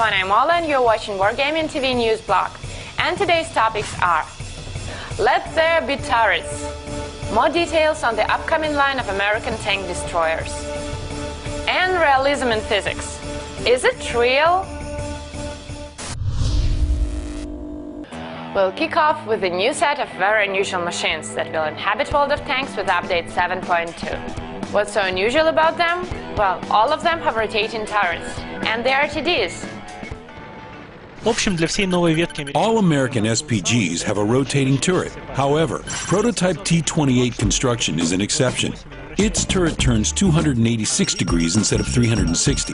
everyone, I'm Ola and you're watching Wargaming TV News Blog. And today's topics are: Let there be turrets. More details on the upcoming line of American tank destroyers. And realism in physics. Is it real? We'll kick off with a new set of very unusual machines that will inhabit world of tanks with update 7.2. What's so unusual about them? Well, all of them have rotating turrets, and they are RTDs. All American SPGs have a rotating turret. However, prototype T-28 construction is an exception. Its turret turns 286 degrees instead of 360.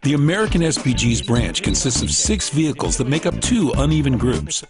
The American SPG's branch consists of 6 vehicles that make up 2 uneven groups.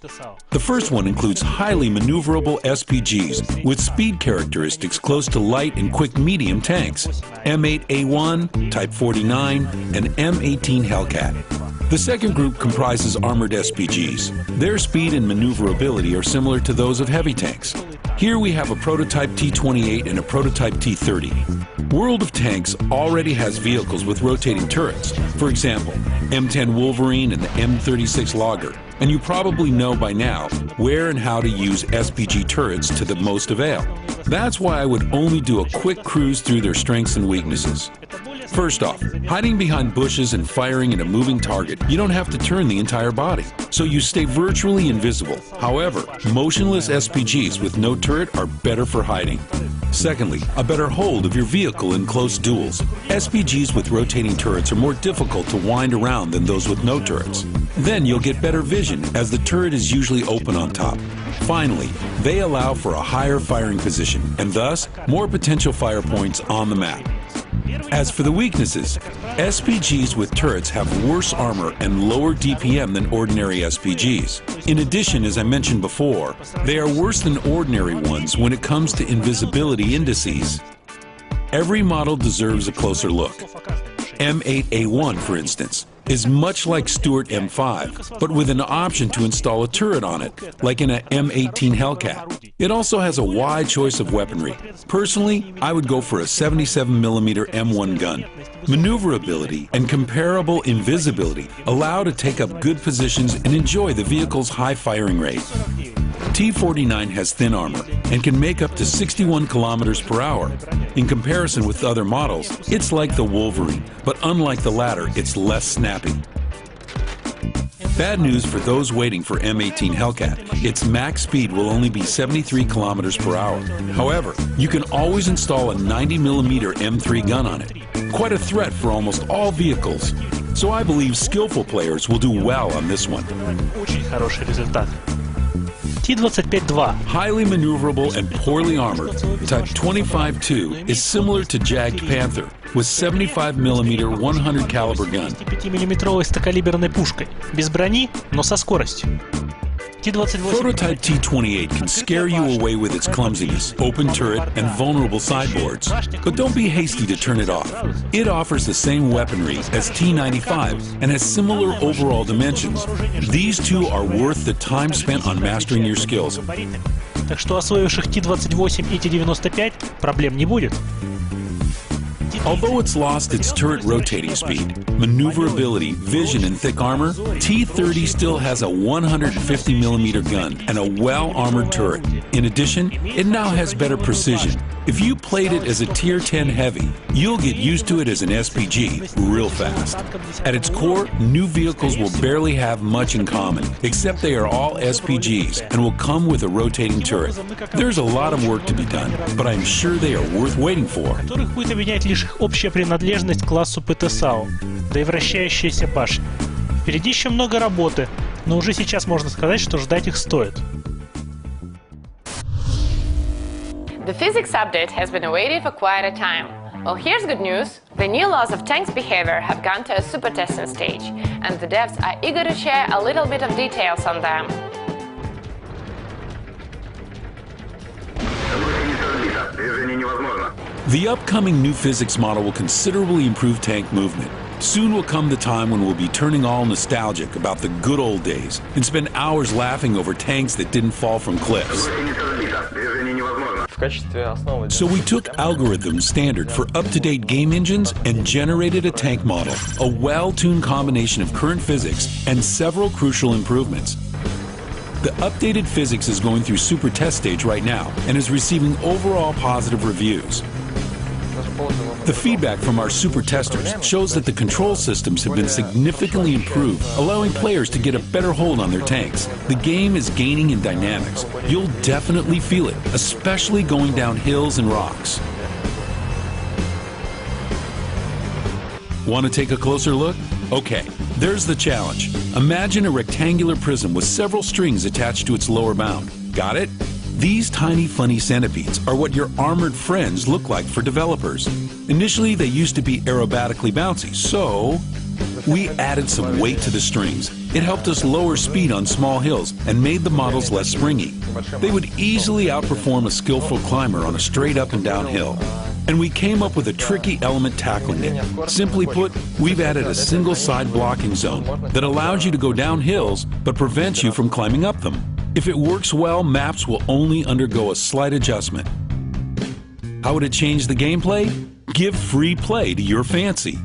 The first one includes highly maneuverable SPGs with speed characteristics close to light and quick medium tanks, M8A1, Type 49, and M18 Hellcat. The second group comprises armored SPGs. Their speed and maneuverability are similar to those of heavy tanks. Here we have a prototype T-28 and a prototype T-30. World of Tanks already has vehicles with rotating turrets. For example, M10 Wolverine and the M36 Logger. And you probably know by now where and how to use SPG turrets to the most avail. That's why I would only do a quick cruise through their strengths and weaknesses. First off, hiding behind bushes and firing at a moving target, you don't have to turn the entire body, so you stay virtually invisible. However, motionless SPGs with no turret are better for hiding. Secondly, a better hold of your vehicle in close duels. SPGs with rotating turrets are more difficult to wind around than those with no turrets. Then you'll get better vision, as the turret is usually open on top. Finally, they allow for a higher firing position, and thus, more potential fire points on the map. As for the weaknesses, SPGs with turrets have worse armor and lower DPM than ordinary SPGs. In addition, as I mentioned before, they are worse than ordinary ones when it comes to invisibility indices. Every model deserves a closer look. M8A1, for instance, is much like Stuart M5, but with an option to install a turret on it, like in a M18 Hellcat. It also has a wide choice of weaponry. Personally, I would go for a 77mm M1 gun. Maneuverability and comparable invisibility allow to take up good positions and enjoy the vehicle's high firing rate. T-49 has thin armor and can make up to 61 kilometers per hour. In comparison with other models, it's like the Wolverine, but unlike the latter, it's less snappy. Bad news for those waiting for M18 Hellcat. Its max speed will only be 73 kilometers per hour. However, you can always install a 90mm M3 gun on it. Quite a threat for almost all vehicles. So I believe skillful players will do well on this one. T-25-2. Highly maneuverable and poorly armored, Type 25-2 is similar to Jagged Panther with 75mm 100 caliber gun. 5-миллиметровой стокалиберной пушкой, без брони, но со скоростью. Prototype T-28 can scare you away with its clumsiness, open turret, and vulnerable sideboards. But don't be hasty to turn it off. It offers the same weaponry as T-95 and has similar overall dimensions. These two are worth the time spent on mastering your skills. Так что освоивших T-28 и T-95 проблем не будет. Although it's lost its turret rotating speed, maneuverability, vision, and thick armor, T-30 still has a 150mm gun and a well-armored turret. In addition, it now has better precision. If you played it as a Tier 10 heavy, you'll get used to it as an SPG real fast. At its core, new vehicles will barely have much in common, except they are all SPGs and will come with a rotating turret. There's a lot of work to be done, but I'm sure they are worth waiting for. Общая принадлежность к классу ПТСАУ, да и вращающиеся башни. Впереди еще много работы, но уже сейчас можно сказать, что ждать их стоит. The physics update has been awaited for quite a time. Well, here's good news. The new laws of tanks behavior have gone to a super testing stage, and the devs are eager to share a little bit of details on them. The upcoming new physics model will considerably improve tank movement. Soon will come the time when we'll be turning all nostalgic about the good old days and spend hours laughing over tanks that didn't fall from cliffs. So we took algorithms standard for up-to-date game engines and generated a tank model, a well-tuned combination of current physics and several crucial improvements. The updated physics is going through super test stage right now and is receiving overall positive reviews. The feedback from our super testers shows that the control systems have been significantly improved, allowing players to get a better hold on their tanks. The game is gaining in dynamics. You'll definitely feel it, especially going down hills and rocks. Want to take a closer look? Okay, there's the challenge. Imagine a rectangular prism with several strings attached to its lower bound. Got it? These tiny funny centipedes are what your armored friends look like for developers. Initially, they used to be aerobatically bouncy, so we added some weight to the strings. It helped us lower speed on small hills and made the models less springy. They would easily outperform a skillful climber on a straight up and down hill. And we came up with a tricky element tackling it. Simply put, we've added a single side blocking zone that allows you to go down hills but prevents you from climbing up them. If it works well, maps will only undergo a slight adjustment. How would it change the gameplay? Give free play to your fancy.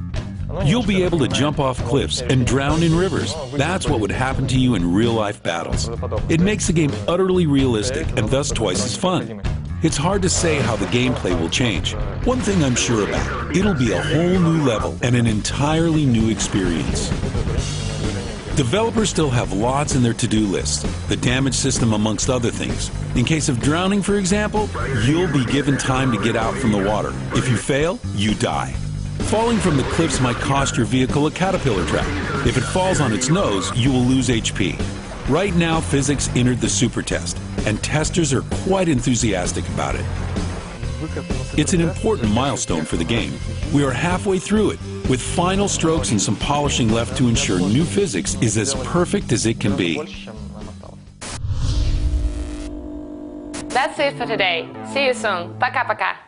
You'll be able to jump off cliffs and drown in rivers. That's what would happen to you in real-life battles. It makes the game utterly realistic and thus twice as fun. It's hard to say how the gameplay will change. One thing I'm sure about, it'll be a whole new level and an entirely new experience. Developers still have lots in their to-do list, the damage system amongst other things. In case of drowning, for example, you'll be given time to get out from the water. If you fail, you die. Falling from the cliffs might cost your vehicle a caterpillar trap. If it falls on its nose, you will lose HP. Right now, physics entered the super test, and testers are quite enthusiastic about it. It's an important milestone for the game. We are halfway through it, with final strokes and some polishing left to ensure new physics is as perfect as it can be. That's it for today. See you soon. Пока-пока.